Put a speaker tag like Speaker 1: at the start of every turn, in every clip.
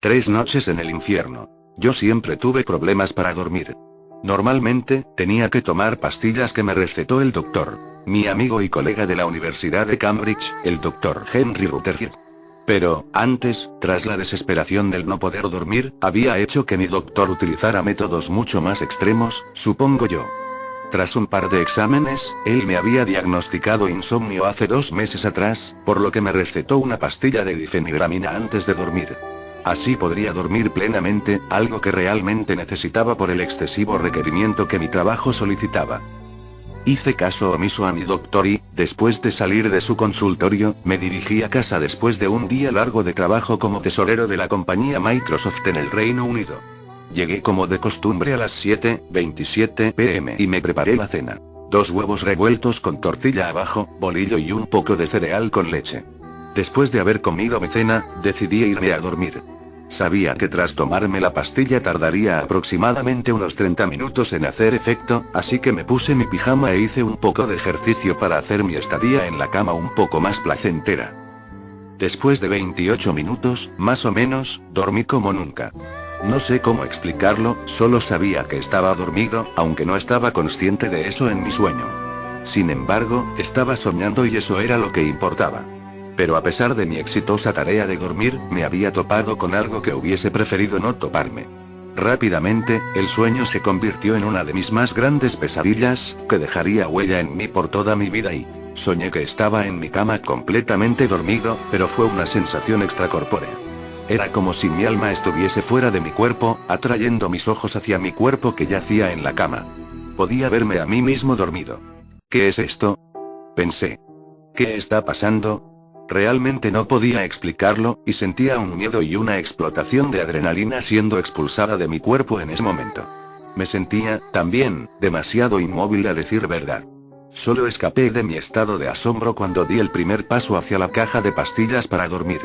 Speaker 1: 3 noches en el infierno. Yo siempre tuve problemas para dormir. Normalmente, tenía que tomar pastillas que me recetó el doctor, mi amigo y colega de la Universidad de Cambridge, el doctor Henry Rutherford. Pero, antes, tras la desesperación del no poder dormir, había hecho que mi doctor utilizara métodos mucho más extremos, supongo yo. Tras un par de exámenes, él me había diagnosticado insomnio hace 2 meses atrás, por lo que me recetó una pastilla de difenhidramina antes de dormir. Así podría dormir plenamente, algo que realmente necesitaba por el excesivo requerimiento que mi trabajo solicitaba. Hice caso omiso a mi doctor y, después de salir de su consultorio, me dirigí a casa después de un día largo de trabajo como tesorero de la compañía Microsoft en el Reino Unido. Llegué como de costumbre a las 7:27 p.m. y me preparé la cena. 2 huevos revueltos con tortilla abajo, bolillo y un poco de cereal con leche. Después de haber comido mi cena, decidí irme a dormir. Sabía que tras tomarme la pastilla tardaría aproximadamente unos 30 minutos en hacer efecto, así que me puse mi pijama e hice un poco de ejercicio para hacer mi estadía en la cama un poco más placentera. Después de 28 minutos, más o menos, dormí como nunca. No sé cómo explicarlo, solo sabía que estaba dormido, aunque no estaba consciente de eso en mi sueño. Sin embargo, estaba soñando y eso era lo que importaba. Pero a pesar de mi exitosa tarea de dormir, me había topado con algo que hubiese preferido no toparme. Rápidamente, el sueño se convirtió en una de mis más grandes pesadillas, que dejaría huella en mí por toda mi vida y soñé que estaba en mi cama completamente dormido, pero fue una sensación extracorpórea. Era como si mi alma estuviese fuera de mi cuerpo, atrayendo mis ojos hacia mi cuerpo que yacía en la cama. Podía verme a mí mismo dormido. ¿Qué es esto?, pensé. ¿Qué está pasando? Realmente no podía explicarlo, y sentía un miedo y una explotación de adrenalina siendo expulsada de mi cuerpo en ese momento. Me sentía, también, demasiado inmóvil a decir verdad. Solo escapé de mi estado de asombro cuando di el primer paso hacia la caja de pastillas para dormir.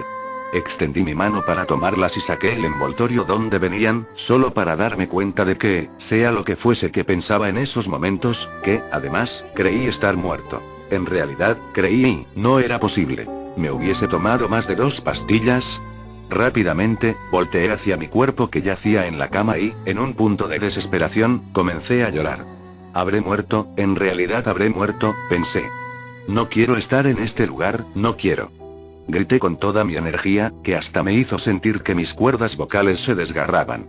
Speaker 1: Extendí mi mano para tomarlas y saqué el envoltorio donde venían, solo para darme cuenta de que, sea lo que fuese que pensaba en esos momentos, que, además, creí estar muerto. En realidad, creí, no era posible. ¿Me hubiese tomado más de 2 pastillas? Rápidamente, volteé hacia mi cuerpo que yacía en la cama y, en un punto de desesperación, comencé a llorar. ¿Habré muerto? En realidad habré muerto, pensé. No quiero estar en este lugar, no quiero. Grité con toda mi energía, que hasta me hizo sentir que mis cuerdas vocales se desgarraban.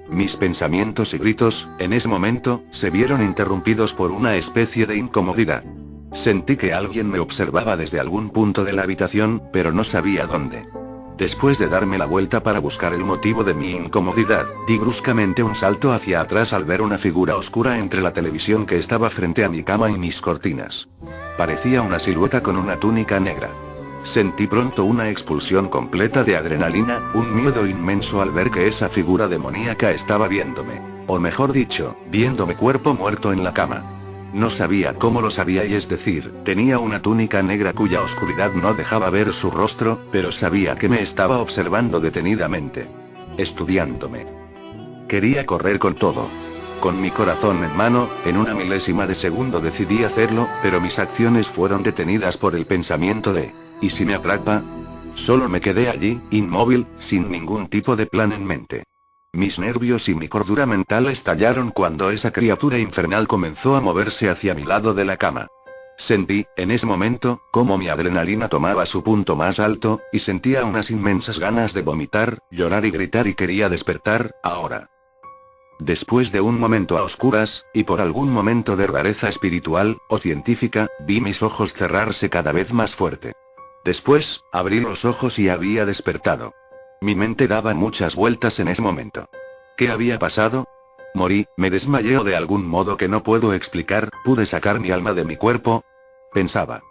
Speaker 1: Mis pensamientos y gritos, en ese momento, se vieron interrumpidos por una especie de incomodidad. Sentí que alguien me observaba desde algún punto de la habitación, pero no sabía dónde. Después de darme la vuelta para buscar el motivo de mi incomodidad, di bruscamente un salto hacia atrás al ver una figura oscura entre la televisión que estaba frente a mi cama y mis cortinas. Parecía una silueta con una túnica negra. Sentí pronto una expulsión completa de adrenalina, un miedo inmenso al ver que esa figura demoníaca estaba viéndome. O mejor dicho, viéndome cuerpo muerto en la cama. No sabía cómo lo sabía y es decir, tenía una túnica negra cuya oscuridad no dejaba ver su rostro, pero sabía que me estaba observando detenidamente. Estudiándome. Quería correr con todo. Con mi corazón en mano, en una milésima de segundo decidí hacerlo, pero mis acciones fueron detenidas por el pensamiento de, ¿y si me atrapa? Solo me quedé allí, inmóvil, sin ningún tipo de plan en mente. Mis nervios y mi cordura mental estallaron cuando esa criatura infernal comenzó a moverse hacia mi lado de la cama. Sentí, en ese momento, cómo mi adrenalina tomaba su punto más alto, y sentía unas inmensas ganas de vomitar, llorar y gritar y quería despertar, ahora. Después de un momento a oscuras, y por algún momento de rareza espiritual, o científica, vi mis ojos cerrarse cada vez más fuerte. Después, abrí los ojos y había despertado. Mi mente daba muchas vueltas en ese momento. ¿Qué había pasado? ¿Morí, me desmayé o de algún modo que no puedo explicar, pude sacar mi alma de mi cuerpo? Pensaba.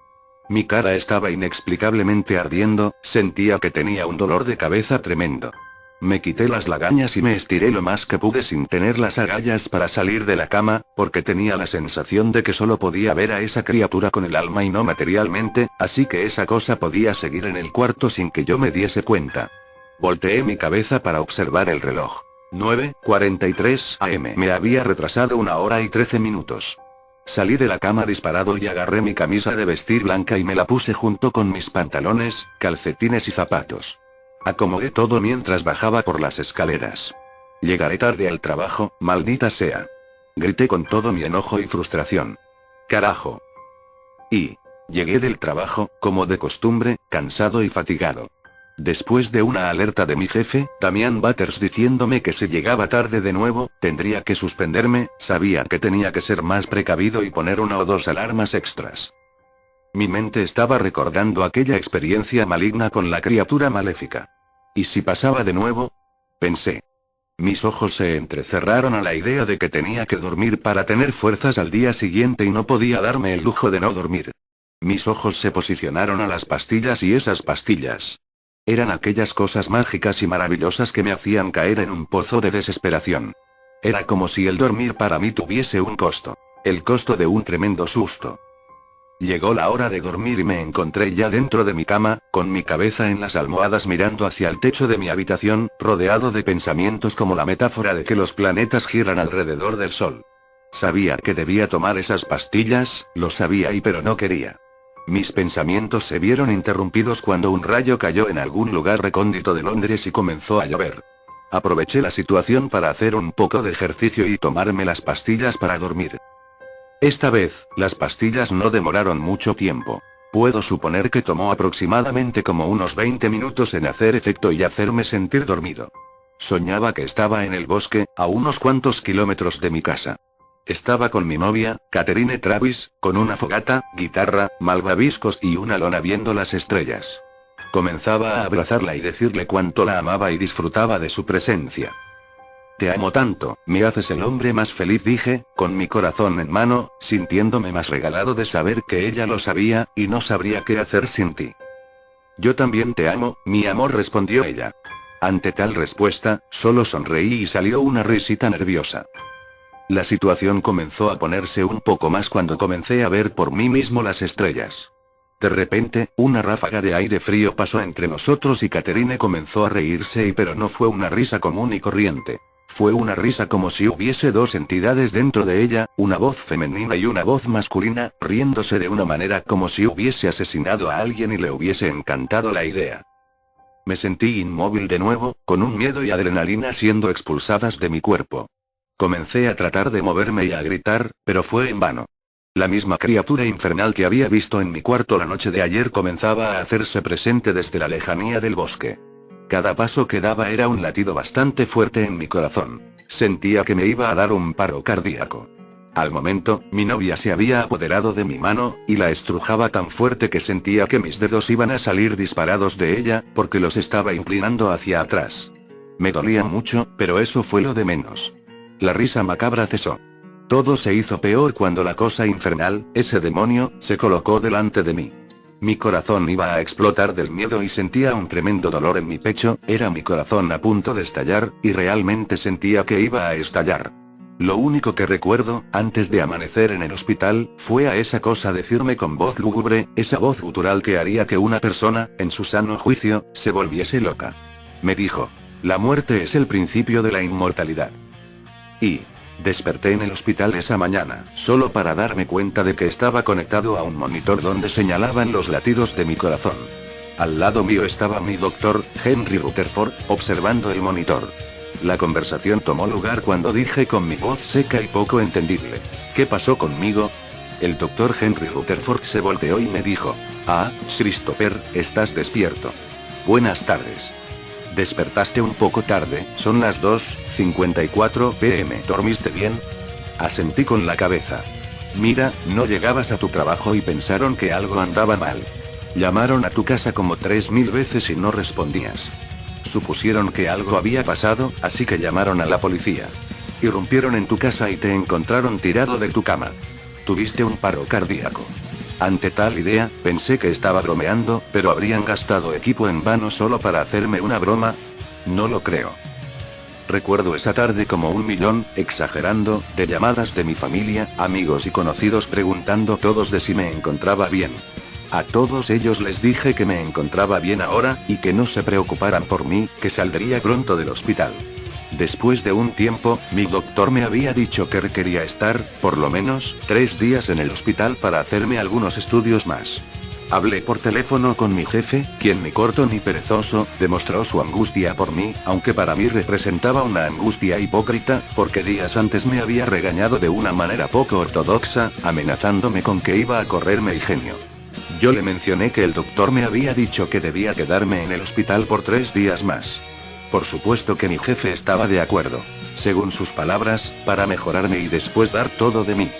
Speaker 1: Mi cara estaba inexplicablemente ardiendo, sentía que tenía un dolor de cabeza tremendo. Me quité las lagañas y me estiré lo más que pude sin tener las agallas para salir de la cama, porque tenía la sensación de que solo podía ver a esa criatura con el alma y no materialmente, así que esa cosa podía seguir en el cuarto sin que yo me diese cuenta. Volteé mi cabeza para observar el reloj. 9:43 am. Me había retrasado 1 hora y 13 minutos. Salí de la cama disparado y agarré mi camisa de vestir blanca y me la puse junto con mis pantalones, calcetines y zapatos. Acomodé todo mientras bajaba por las escaleras. Llegaré tarde al trabajo, maldita sea. Grité con todo mi enojo y frustración. Carajo. Y llegué del trabajo, como de costumbre, cansado y fatigado. Después de una alerta de mi jefe, Damian Butters diciéndome que si llegaba tarde de nuevo, tendría que suspenderme, sabía que tenía que ser más precavido y poner 1 o 2 alarmas extras. Mi mente estaba recordando aquella experiencia maligna con la criatura maléfica. ¿Y si pasaba de nuevo? Pensé. Mis ojos se entrecerraron a la idea de que tenía que dormir para tener fuerzas al día siguiente y no podía darme el lujo de no dormir. Mis ojos se posicionaron a las pastillas y esas pastillas eran aquellas cosas mágicas y maravillosas que me hacían caer en un pozo de desesperación. Era como si el dormir para mí tuviese un costo. El costo de un tremendo susto. Llegó la hora de dormir y me encontré ya dentro de mi cama, con mi cabeza en las almohadas mirando hacia el techo de mi habitación, rodeado de pensamientos como la metáfora de que los planetas giran alrededor del Sol. Sabía que debía tomar esas pastillas, lo sabía pero no quería. Mis pensamientos se vieron interrumpidos cuando un rayo cayó en algún lugar recóndito de Londres y comenzó a llover. Aproveché la situación para hacer un poco de ejercicio y tomarme las pastillas para dormir. Esta vez, las pastillas no demoraron mucho tiempo. Puedo suponer que tomó aproximadamente como unos 20 minutos en hacer efecto y hacerme sentir dormido. Soñaba que estaba en el bosque, a unos cuantos kilómetros de mi casa. Estaba con mi novia, Catherine Travis, con una fogata, guitarra, malvaviscos y una lona viendo las estrellas. Comenzaba a abrazarla y decirle cuánto la amaba y disfrutaba de su presencia. Te amo tanto, me haces el hombre más feliz, dije, con mi corazón en mano, sintiéndome más regalado de saber que ella lo sabía, y no sabría qué hacer sin ti. Yo también te amo, mi amor, respondió ella. Ante tal respuesta, solo sonreí y salió una risita nerviosa. La situación comenzó a ponerse un poco más cuando comencé a ver por mí mismo las estrellas. De repente, una ráfaga de aire frío pasó entre nosotros y Catherine comenzó a reírse pero no fue una risa común y corriente. Fue una risa como si hubiese 2 entidades dentro de ella, una voz femenina y una voz masculina, riéndose de una manera como si hubiese asesinado a alguien y le hubiese encantado la idea. Me sentí inmóvil de nuevo, con un miedo y adrenalina siendo expulsadas de mi cuerpo. Comencé a tratar de moverme y a gritar, pero fue en vano. La misma criatura infernal que había visto en mi cuarto la noche de ayer comenzaba a hacerse presente desde la lejanía del bosque. Cada paso que daba era un latido bastante fuerte en mi corazón. Sentía que me iba a dar un paro cardíaco. Al momento, mi novia se había apoderado de mi mano, y la estrujaba tan fuerte que sentía que mis dedos iban a salir disparados de ella, porque los estaba inclinando hacia atrás. Me dolía mucho, pero eso fue lo de menos. La risa macabra cesó. Todo se hizo peor cuando la cosa infernal, ese demonio, se colocó delante de mí. Mi corazón iba a explotar del miedo y sentía un tremendo dolor en mi pecho, era mi corazón a punto de estallar, y realmente sentía que iba a estallar. Lo único que recuerdo, antes de amanecer en el hospital, fue a esa cosa decirme con voz lúgubre, esa voz gutural que haría que una persona, en su sano juicio, se volviese loca. Me dijo: la muerte es el principio de la inmortalidad. Y desperté en el hospital esa mañana, solo para darme cuenta de que estaba conectado a un monitor donde señalaban los latidos de mi corazón. Al lado mío estaba mi doctor, Henry Rutherford, observando el monitor. La conversación tomó lugar cuando dije con mi voz seca y poco entendible: ¿qué pasó conmigo? El doctor Henry Rutherford se volteó y me dijo: ah, Christopher, estás despierto. Buenas tardes. Despertaste un poco tarde, son las 2:54 p.m. ¿Dormiste bien? Asentí con la cabeza. Mira, no llegabas a tu trabajo y pensaron que algo andaba mal. Llamaron a tu casa como 3000 veces y no respondías. Supusieron que algo había pasado, así que llamaron a la policía. Irrumpieron en tu casa y te encontraron tirado de tu cama. Tuviste un paro cardíaco. Ante tal idea, pensé que estaba bromeando, pero ¿habrían gastado equipo en vano solo para hacerme una broma? No lo creo. Recuerdo esa tarde como 1.000.000, exagerando, de llamadas de mi familia, amigos y conocidos preguntando todos de si me encontraba bien. A todos ellos les dije que me encontraba bien ahora, y que no se preocuparan por mí, que saldría pronto del hospital. Después de un tiempo, mi doctor me había dicho que requería estar, por lo menos, 3 días en el hospital para hacerme algunos estudios más. Hablé por teléfono con mi jefe, quien ni corto ni perezoso, demostró su angustia por mí, aunque para mí representaba una angustia hipócrita, porque días antes me había regañado de una manera poco ortodoxa, amenazándome con que iba a correrme el genio. Yo le mencioné que el doctor me había dicho que debía quedarme en el hospital por 3 días más. Por supuesto que mi jefe estaba de acuerdo. Según sus palabras, para mejorarme y después dar todo de mí.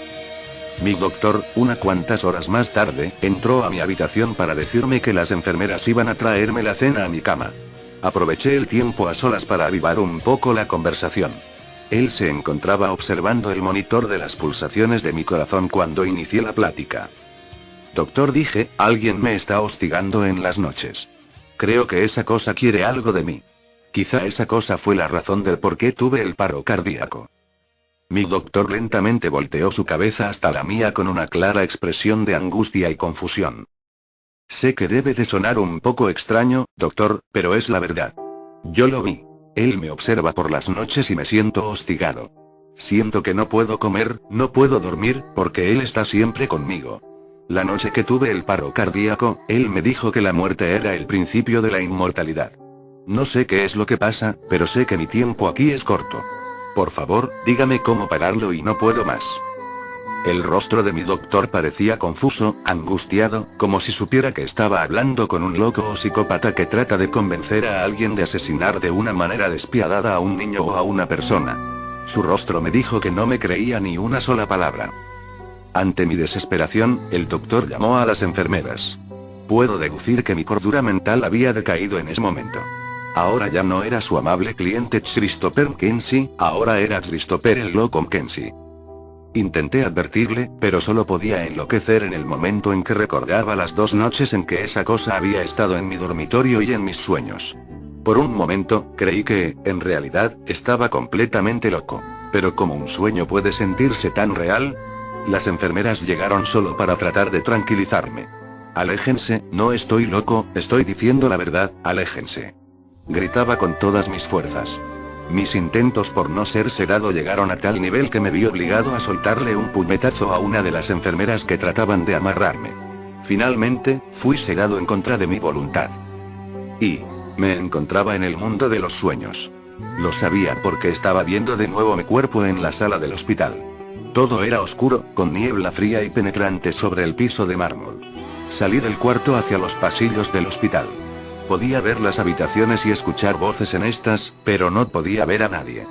Speaker 1: Mi doctor, unas cuantas horas más tarde, entró a mi habitación para decirme que las enfermeras iban a traerme la cena a mi cama. Aproveché el tiempo a solas para avivar un poco la conversación. Él se encontraba observando el monitor de las pulsaciones de mi corazón cuando inicié la plática. Doctor, dije, alguien me está hostigando en las noches. Creo que esa cosa quiere algo de mí. Quizá esa cosa fue la razón del por qué tuve el paro cardíaco. Mi doctor lentamente volteó su cabeza hasta la mía con una clara expresión de angustia y confusión. Sé que debe de sonar un poco extraño, doctor, pero es la verdad. Yo lo vi. Él me observa por las noches y me siento hostigado. Siento que no puedo comer, no puedo dormir, porque él está siempre conmigo. La noche que tuve el paro cardíaco, él me dijo que la muerte era el principio de la inmortalidad. No sé qué es lo que pasa, pero sé que mi tiempo aquí es corto. Por favor, dígame cómo pararlo y no puedo más. El rostro de mi doctor parecía confuso, angustiado, como si supiera que estaba hablando con un loco o psicópata que trata de convencer a alguien de asesinar de una manera despiadada a un niño o a una persona. Su rostro me dijo que no me creía ni una sola palabra. Ante mi desesperación, el doctor llamó a las enfermeras. Puedo deducir que mi cordura mental había decaído en ese momento. Ahora ya no era su amable cliente Christopher McKenzie, ahora era Christopher el loco McKenzie. Intenté advertirle, pero solo podía enloquecer en el momento en que recordaba las 2 noches en que esa cosa había estado en mi dormitorio y en mis sueños. Por un momento, creí que, en realidad, estaba completamente loco. Pero ¿cómo un sueño puede sentirse tan real? Las enfermeras llegaron solo para tratar de tranquilizarme. Aléjense, no estoy loco, estoy diciendo la verdad, aléjense. Gritaba con todas mis fuerzas. Mis intentos por no ser sedado llegaron a tal nivel que me vi obligado a soltarle un puñetazo a una de las enfermeras que trataban de amarrarme. Finalmente, fui sedado en contra de mi voluntad. Y me encontraba en el mundo de los sueños. Lo sabía porque estaba viendo de nuevo mi cuerpo en la sala del hospital. Todo era oscuro, con niebla fría y penetrante sobre el piso de mármol. Salí del cuarto hacia los pasillos del hospital. Podía ver las habitaciones y escuchar voces en estas, pero no podía ver a nadie.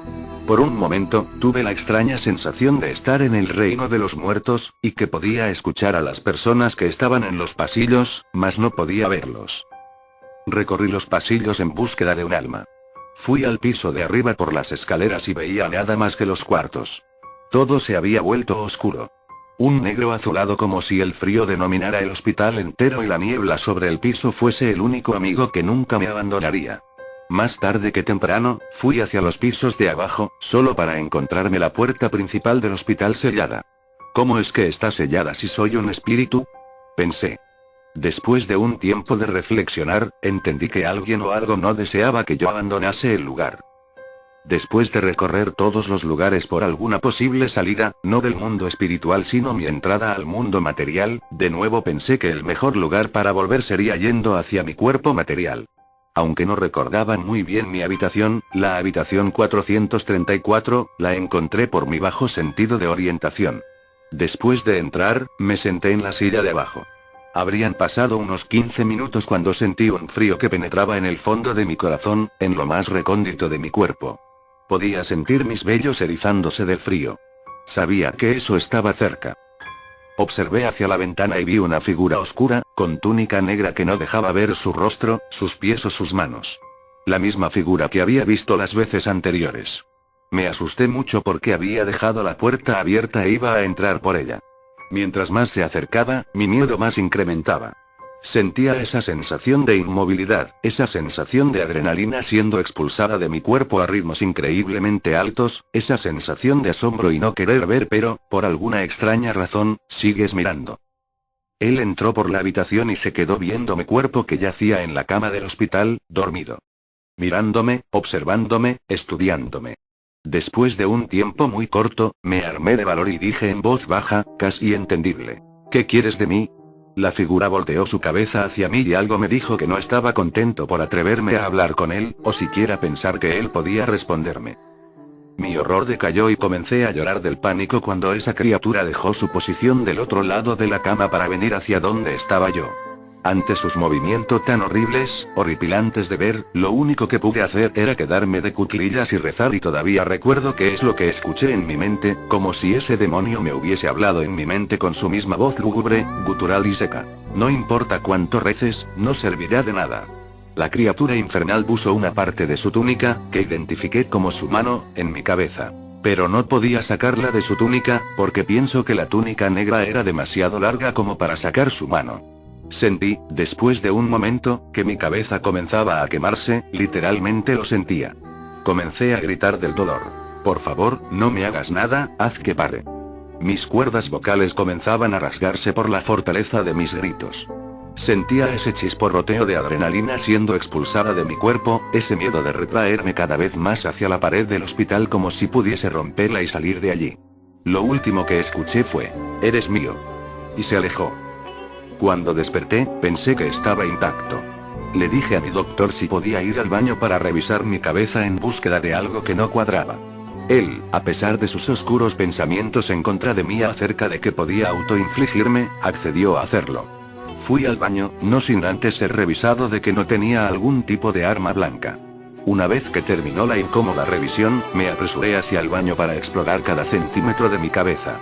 Speaker 1: Por un momento, tuve la extraña sensación de estar en el reino de los muertos, y que podía escuchar a las personas que estaban en los pasillos, mas no podía verlos. Recorrí los pasillos en búsqueda de un alma. Fui al piso de arriba por las escaleras y veía nada más que los cuartos. Todo se había vuelto oscuro. Un negro azulado como si el frío denominara el hospital entero y la niebla sobre el piso fuese el único amigo que nunca me abandonaría. Más tarde que temprano, fui hacia los pisos de abajo, solo para encontrarme la puerta principal del hospital sellada. ¿Cómo es que está sellada si soy un espíritu? Pensé. Después de un tiempo de reflexionar, entendí que alguien o algo no deseaba que yo abandonase el lugar. Después de recorrer todos los lugares por alguna posible salida, no del mundo espiritual sino mi entrada al mundo material, de nuevo pensé que el mejor lugar para volver sería yendo hacia mi cuerpo material. Aunque no recordaba muy bien mi habitación, la habitación 434, la encontré por mi bajo sentido de orientación. Después de entrar, me senté en la silla de abajo. Habrían pasado unos 15 minutos cuando sentí un frío que penetraba en el fondo de mi corazón, en lo más recóndito de mi cuerpo. Podía sentir mis vellos erizándose del frío. Sabía que eso estaba cerca. Observé hacia la ventana y vi una figura oscura, con túnica negra que no dejaba ver su rostro, sus pies o sus manos. La misma figura que había visto las veces anteriores. Me asusté mucho porque había dejado la puerta abierta e iba a entrar por ella. Mientras más se acercaba, mi miedo más incrementaba. Sentía esa sensación de inmovilidad, esa sensación de adrenalina siendo expulsada de mi cuerpo a ritmos increíblemente altos, esa sensación de asombro y no querer ver, pero, por alguna extraña razón, sigues mirando. Él entró por la habitación y se quedó viendo mi cuerpo que yacía en la cama del hospital, dormido. Mirándome, observándome, estudiándome. Después de un tiempo muy corto, me armé de valor y dije en voz baja, casi entendible: ¿qué quieres de mí? La figura volteó su cabeza hacia mí y algo me dijo que no estaba contento por atreverme a hablar con él, o siquiera pensar que él podía responderme. Mi horror decayó y comencé a llorar del pánico cuando esa criatura dejó su posición del otro lado de la cama para venir hacia donde estaba yo. Ante sus movimientos tan horribles, horripilantes de ver, lo único que pude hacer era quedarme de cuclillas y rezar, y todavía recuerdo qué es lo que escuché en mi mente, como si ese demonio me hubiese hablado en mi mente con su misma voz lúgubre, gutural y seca. No importa cuánto reces, no servirá de nada. La criatura infernal puso una parte de su túnica, que identifiqué como su mano, en mi cabeza. Pero no podía sacarla de su túnica, porque pienso que la túnica negra era demasiado larga como para sacar su mano. Sentí, después de un momento, que mi cabeza comenzaba a quemarse, literalmente lo sentía. Comencé a gritar del dolor. Por favor, no me hagas nada, haz que pare. Mis cuerdas vocales comenzaban a rasgarse por la fortaleza de mis gritos. Sentía ese chisporroteo de adrenalina siendo expulsada de mi cuerpo, ese miedo de retraerme cada vez más hacia la pared del hospital como si pudiese romperla y salir de allí. Lo último que escuché fue, «Eres mío». Y se alejó. Cuando desperté, pensé que estaba intacto. Le dije a mi doctor si podía ir al baño para revisar mi cabeza en búsqueda de algo que no cuadraba. Él, a pesar de sus oscuros pensamientos en contra de mí acerca de que podía autoinfligirme, accedió a hacerlo. Fui al baño, no sin antes ser revisado de que no tenía algún tipo de arma blanca. Una vez que terminó la incómoda revisión, me apresuré hacia el baño para explorar cada centímetro de mi cabeza.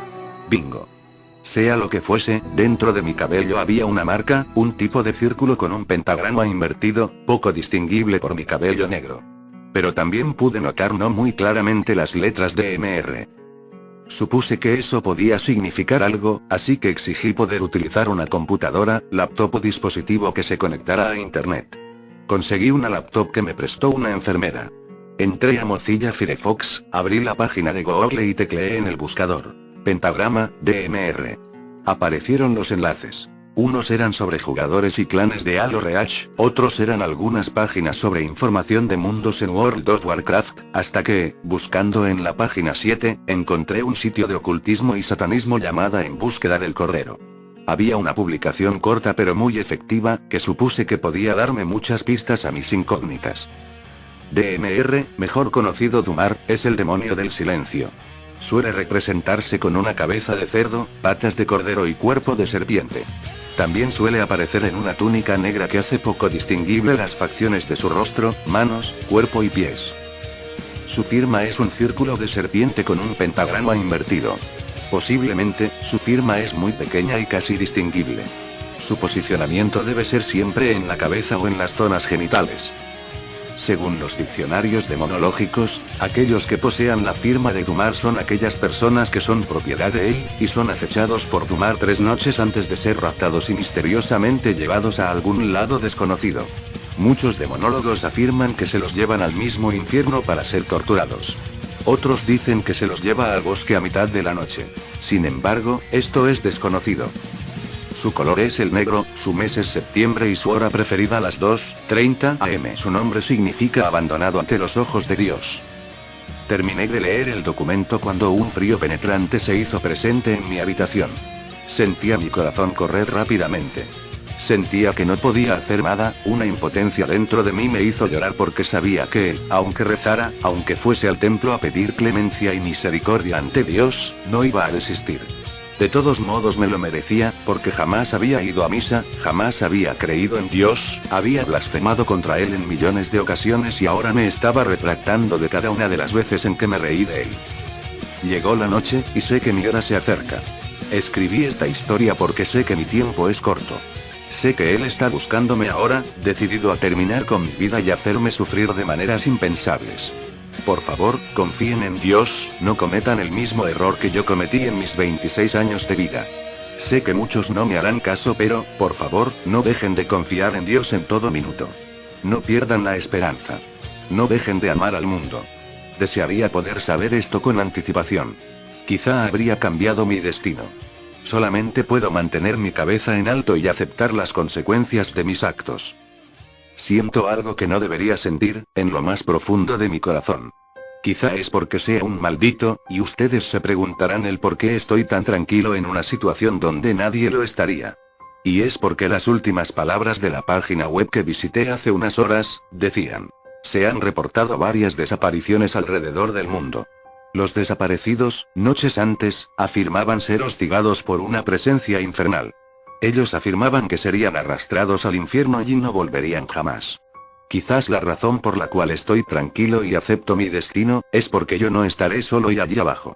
Speaker 1: Bingo. Sea lo que fuese, dentro de mi cabello había una marca, un tipo de círculo con un pentagrama invertido, poco distinguible por mi cabello negro. Pero también pude notar no muy claramente las letras DMR. Supuse que eso podía significar algo, así que exigí poder utilizar una computadora, laptop o dispositivo que se conectara a internet. Conseguí una laptop que me prestó una enfermera. Entré a Mozilla Firefox, abrí la página de Google y tecleé en el buscador. Pentagrama, DMR. Aparecieron los enlaces. Unos eran sobre jugadores y clanes de Halo Reach, otros eran algunas páginas sobre información de mundos en World of Warcraft, hasta que, buscando en la página 7, encontré un sitio de ocultismo y satanismo llamada En búsqueda del Cordero. Había una publicación corta pero muy efectiva, que supuse que podía darme muchas pistas a mis incógnitas. DMR, mejor conocido Dumar, es el demonio del silencio. Suele representarse con una cabeza de cerdo, patas de cordero y cuerpo de serpiente. También suele aparecer en una túnica negra que hace poco distinguible las facciones de su rostro, manos, cuerpo y pies. Su firma es un círculo de serpiente con un pentagrama invertido. Posiblemente, su firma es muy pequeña y casi distinguible. Su posicionamiento debe ser siempre en la cabeza o en las zonas genitales. Según los diccionarios demonológicos, aquellos que posean la firma de Dumar son aquellas personas que son propiedad de él, y son acechados por Dumar 3 noches antes de ser raptados y misteriosamente llevados a algún lado desconocido. Muchos demonólogos afirman que se los llevan al mismo infierno para ser torturados. Otros dicen que se los lleva al bosque a mitad de la noche. Sin embargo, esto es desconocido. Su color es el negro, su mes es septiembre y su hora preferida las 2:30 am. Su nombre significa abandonado ante los ojos de Dios. Terminé de leer el documento cuando un frío penetrante se hizo presente en mi habitación. Sentía mi corazón correr rápidamente. Sentía que no podía hacer nada, una impotencia dentro de mí me hizo llorar porque sabía que, aunque rezara, aunque fuese al templo a pedir clemencia y misericordia ante Dios, no iba a desistir. De todos modos me lo merecía, porque jamás había ido a misa, jamás había creído en Dios, había blasfemado contra él en millones de ocasiones y ahora me estaba retractando de cada una de las veces en que me reí de él. Llegó la noche, y sé que mi hora se acerca. Escribí esta historia porque sé que mi tiempo es corto. Sé que él está buscándome ahora, decidido a terminar con mi vida y hacerme sufrir de maneras impensables. Por favor, confíen en Dios, no cometan el mismo error que yo cometí en mis 26 años de vida. Sé que muchos no me harán caso, pero, por favor, no dejen de confiar en Dios en todo minuto. No pierdan la esperanza. No dejen de amar al mundo. Desearía poder saber esto con anticipación. Quizá habría cambiado mi destino. Solamente puedo mantener mi cabeza en alto y aceptar las consecuencias de mis actos. Siento algo que no debería sentir, en lo más profundo de mi corazón. Quizá es porque sea un maldito, y ustedes se preguntarán el por qué estoy tan tranquilo en una situación donde nadie lo estaría. Y es porque las últimas palabras de la página web que visité hace unas horas, decían: se han reportado varias desapariciones alrededor del mundo. Los desaparecidos, noches antes, afirmaban ser hostigados por una presencia infernal. Ellos afirmaban que serían arrastrados al infierno y no volverían jamás. Quizás la razón por la cual estoy tranquilo y acepto mi destino, es porque yo no estaré solo y allí abajo.